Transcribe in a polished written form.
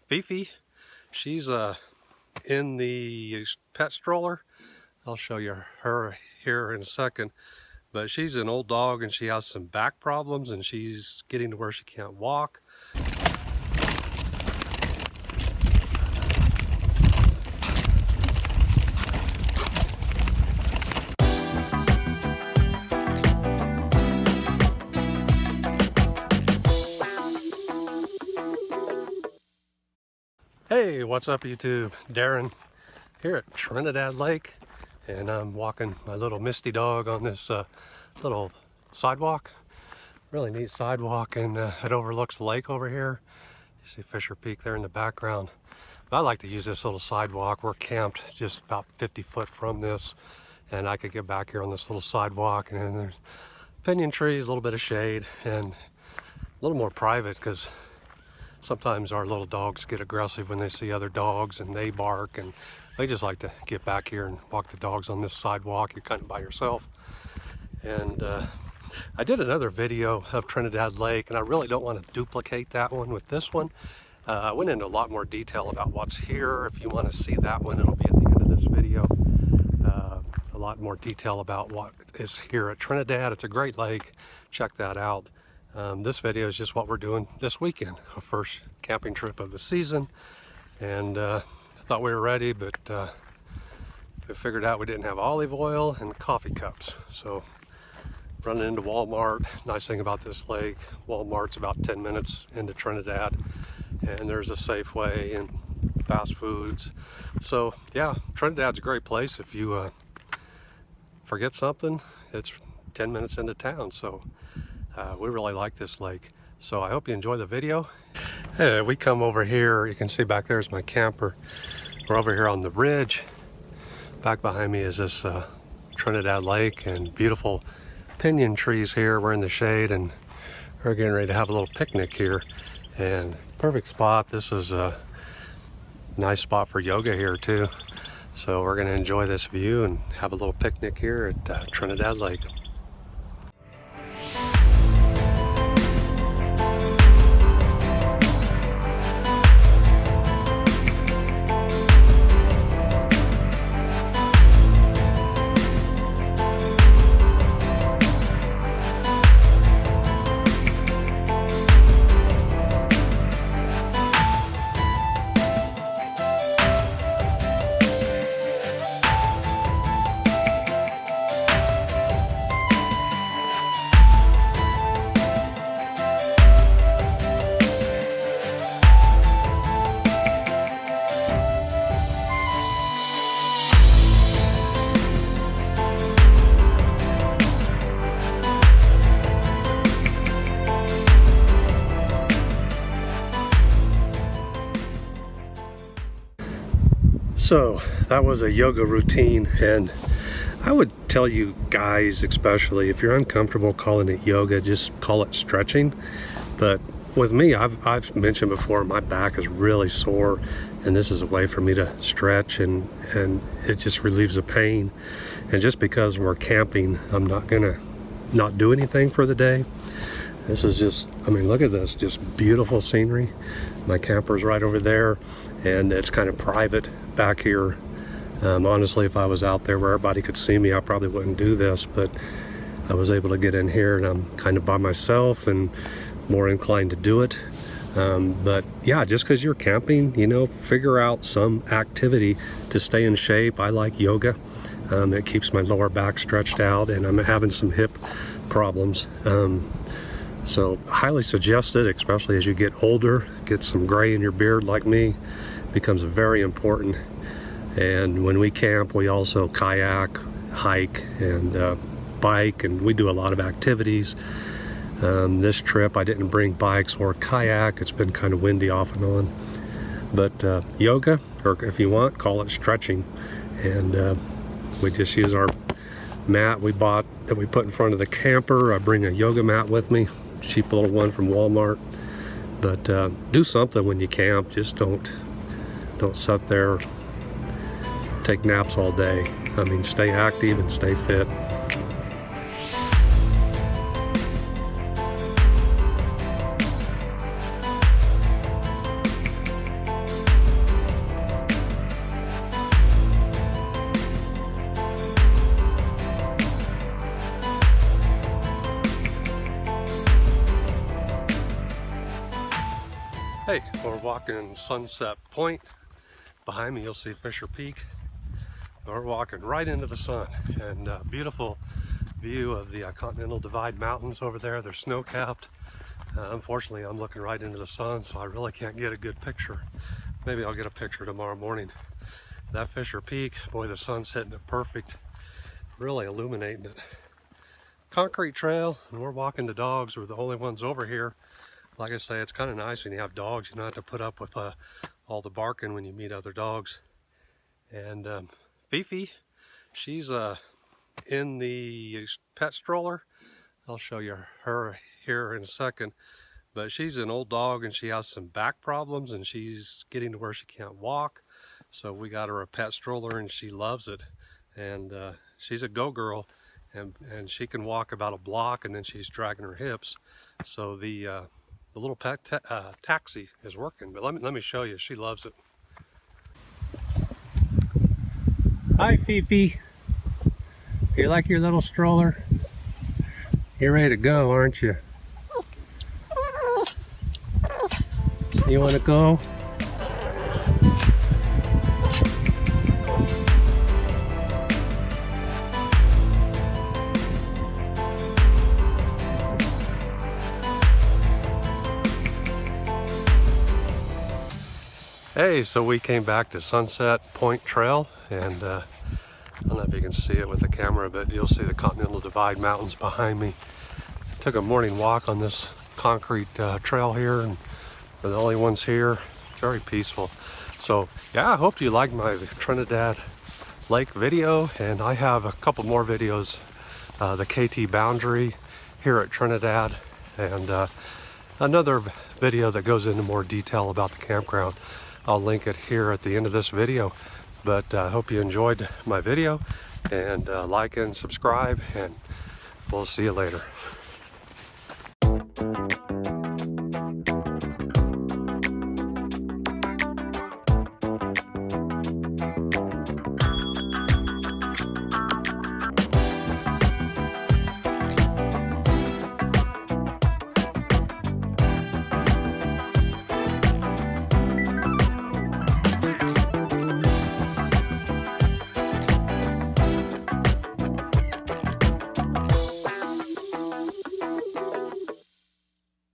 Fifi. She's in the pet stroller. I'll show you her here in a second. But she's an old dog and she has some back problems and she's getting to where she can't walk. Hey, what's up YouTube? Darren here at Trinidad Lake, and I'm walking my little Misty dog on this little sidewalk. Really neat sidewalk, and it overlooks the lake over here. You see Fisher Peak there in the background. But I like to use this little sidewalk. We're camped just about 50 foot from this, and I could get back here on this little sidewalk, and then there's pinyon trees, a little bit of shade, and a little more private because sometimes our little dogs get aggressive when they see other dogs and they bark, and they just like to get back here and walk the dogs on this sidewalk. You're kind of by yourself. And I did another video of Trinidad Lake, and I really don't want to duplicate that one with this one. I went into a lot more detail about what's here. If you want to see that one, it'll be at the end of this video. A lot more detail about what is here at Trinidad. It's a great lake. Check that out. This video is just what we're doing this weekend, our first camping trip of the season, and I thought we were ready, but we figured out we didn't have olive oil and coffee cups. So running into Walmart. Nice thing about this lake, Walmart's about 10 minutes into Trinidad, and there's a Safeway and fast foods. So yeah, Trinidad's a great place. If you forget something, it's 10 minutes into town. So we really like this lake, so I hope you enjoy the video. Hey, we come over here, you can see back there's my camper. We're over here on the ridge. Back behind me is this Trinidad Lake and beautiful pinyon trees here. We're in the shade and we're getting ready to have a little picnic here, and perfect spot. This is a nice spot for yoga here too, so we're going to enjoy this view and have a little picnic here at Trinidad Lake. So that was a yoga routine, and I would tell you guys, especially if you're uncomfortable calling it yoga, just call it stretching. But with me, I've mentioned before, my back is really sore, and this is a way for me to stretch, and it just relieves the pain. And just because we're camping, I'm not gonna not do anything for the day. This is just, I mean, look at this, just beautiful scenery. My camper's right over there, and it's kind of private back here. Honestly, if I was out there where everybody could see me, I probably wouldn't do this, but I was able to get in here, and I'm kind of by myself and more inclined to do it. But yeah, just because you're camping, you know, figure out some activity to stay in shape. I like yoga. It keeps my lower back stretched out, and I'm having some hip problems. So highly suggested, especially as you get older, get some gray in your beard like me, becomes very important. And when we camp, we also kayak, hike, and bike, and we do a lot of activities. This trip I didn't bring bikes or kayak. It's been kind of windy off and on. But yoga, or if you want, call it stretching. And we just use our mat we bought that we put in front of the camper. I bring a yoga mat with me, cheap little one from Walmart. But do something when you camp. Just don't sit there, take naps all day. I mean, stay active and stay fit. walking Sunset Point. Behind me you'll see Fisher Peak. We're walking right into the sun, and beautiful view of the Continental Divide Mountains over there. They're snow-capped. Unfortunately, I'm looking right into the sun, so I really can't get a good picture. Maybe I'll get a picture tomorrow morning. That Fisher Peak, boy, the sun's hitting it perfect, really illuminating it. Concrete trail, and we're walking the dogs. We're the only ones over here. Like I say, it's kind of nice when you have dogs. You don't have to put up with all the barking when you meet other dogs. And Fifi, she's in the pet stroller. I'll show you her here in a second. But she's an old dog and she has some back problems and she's getting to where she can't walk. So we got her a pet stroller and she loves it. And she's a go-girl, and she can walk about a block and then she's dragging her hips. So the little pet taxi is working. But let me show you, she loves it. Hi Fifi. You like your little stroller? You're ready to go, aren't you? You want to go? Hey, so we came back to Sunset Point Trail, and I don't know if you can see it with the camera, but you'll see the Continental Divide Mountains behind me. Took a morning walk on this concrete trail here, and we're the only ones here. Very peaceful. So yeah, I hope you liked my Trinidad Lake video, and I have a couple more videos, the KT boundary here at Trinidad, and another video that goes into more detail about the campground. I'll link it here at the end of this video. But I hope you enjoyed my video, and like and subscribe, and we'll see you later.